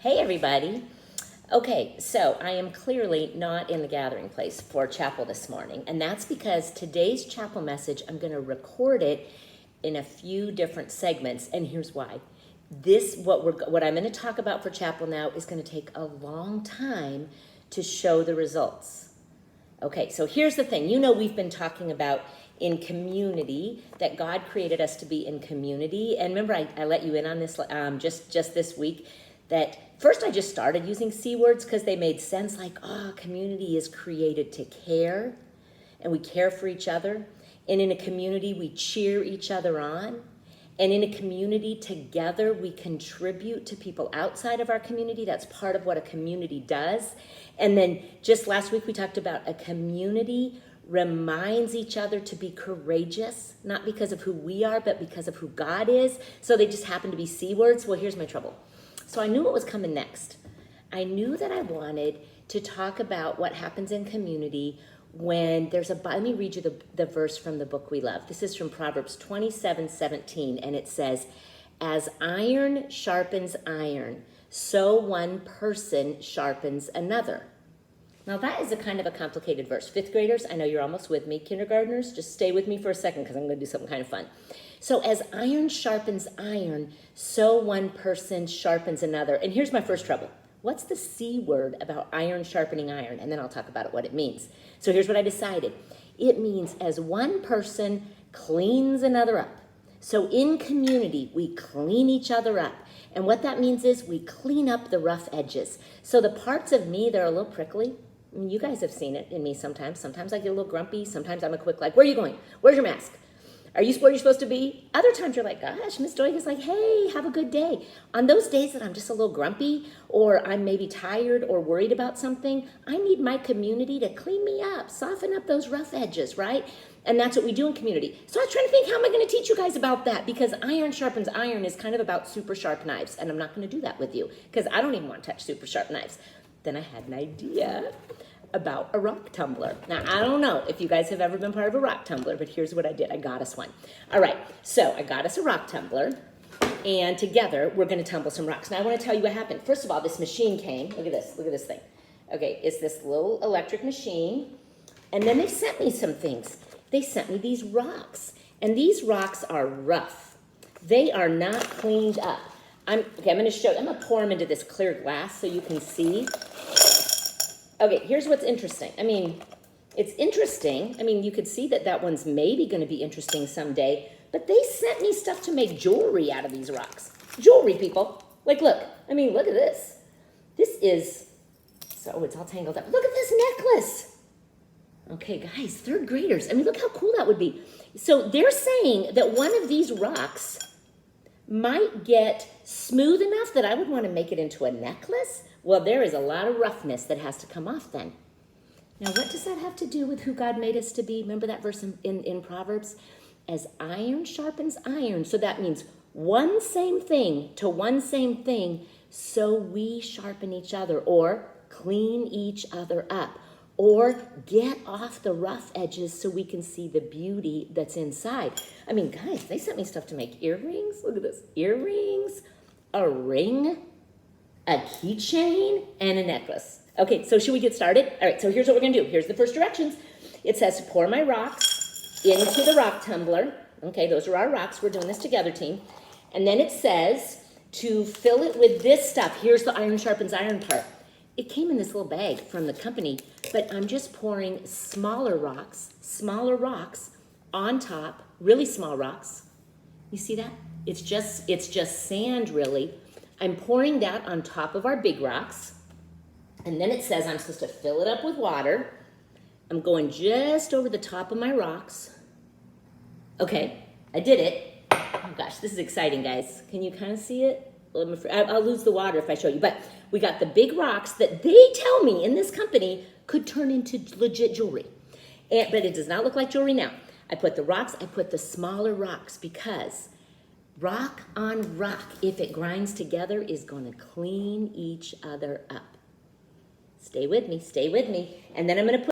Hey everybody. Okay, so I am clearly not in the gathering place for chapel this morning, and that's because today's chapel message, I'm going to record it in a few different segments, and here's why. What I'm going to talk about for chapel now is going to take a long time to show the results. Okay, so here's the thing. You know, we've been talking about in community, that God created us to be in community. And remember, I let you in on this just this week, that first I just started using C words because they made sense, like, community is created to care, and we care for each other. And in a community, we cheer each other on. And in a community, together, we contribute to people outside of our community. That's part of what a community does. And then just last week, we talked about a community reminds each other to be courageous, not because of who we are, but because of who God is. So they just happen to be C words. Well, here's my trouble. So I knew what was coming next. I knew that I wanted to talk about what happens in community when there's let me read you the verse from the book we love. This is from Proverbs 27:17, and it says, "As iron sharpens iron, so one person sharpens another." Now that is a kind of a complicated verse. Fifth graders, I know you're almost with me. Kindergartners, just stay with me for a second because I'm going to do something kind of fun. So as iron sharpens iron, so one person sharpens another. And here's my first trouble. What's the C word about iron sharpening iron? And then I'll talk about what it means. So here's what I decided. It means as one person cleans another up. So in community, we clean each other up. And what that means is we clean up the rough edges. So the parts of me that are a little prickly, I mean, you guys have seen it in me sometimes. Sometimes I get a little grumpy. Sometimes I'm a quick like, where are you going? Where's your mask? Are you where you're supposed to be? Other times you're like, gosh, Miss Doig is like, hey, have a good day. On those days that I'm just a little grumpy or I'm maybe tired or worried about something, I need my community to clean me up, soften up those rough edges, right? And that's what we do in community. So I was trying to think, how am I going to teach you guys about that? Because iron sharpens iron is kind of about super sharp knives. And I'm not going to do that with you because I don't even want to touch super sharp knives. Then I had an idea about a rock tumbler. Now, I don't know if you guys have ever been part of a rock tumbler, but here's what I did. I got us one. All right, so I got us a rock tumbler, and together we're going to tumble some rocks. Now, I want to tell you what happened. First of all, this machine came. Look at this thing. Okay, it's this little electric machine, and then they sent me some things. They sent me these rocks, and these rocks are rough. They are not cleaned up. I'm going to show you. I'm going to pour them into this clear glass so you can see. Okay, here's what's interesting. I mean, it's interesting. I mean, you could see that one's maybe going to be interesting someday, but they sent me stuff to make jewelry out of these rocks. Jewelry, people. Like, look. I mean, look at this. This is, so it's all tangled up. Look at this necklace. Okay, guys, third graders. I mean, look how cool that would be. So they're saying that one of these rocks might get smooth enough that I would want to make it into a necklace. Well, there is a lot of roughness that has to come off then. Now, what does that have to do with who God made us to be? Remember that verse in Proverbs? As iron sharpens iron. So that means one same thing to one same thing, so we sharpen each other, or clean each other up, or get off the rough edges so we can see the beauty that's inside. I mean, guys, they sent me stuff to make earrings. Look at this. Earrings, a ring, a keychain, and a necklace. Okay, so should we get started? All right, so here's what we're going to do. Here's the first directions. It says to pour my rocks into the rock tumbler. Okay, those are our rocks. We're doing this together, team. And then it says to fill it with this stuff. Here's the iron sharpens iron part. It came in this little bag from the company, but I'm just pouring smaller rocks on top, really small rocks. You see that? It's just sand, really. I'm pouring that on top of our big rocks, and then it says I'm supposed to fill it up with water. I'm going just over the top of my rocks. Okay, I did it. Oh gosh, this is exciting, guys. Can you kind of see it? I'll lose the water if I show you, but we got the big rocks that they tell me in this company could turn into legit jewelry, but it does not look like jewelry now. I put the rocks, I put the smaller rocks because rock on rock, if it grinds together, is going to clean each other up. Stay with me. And then I'm going to put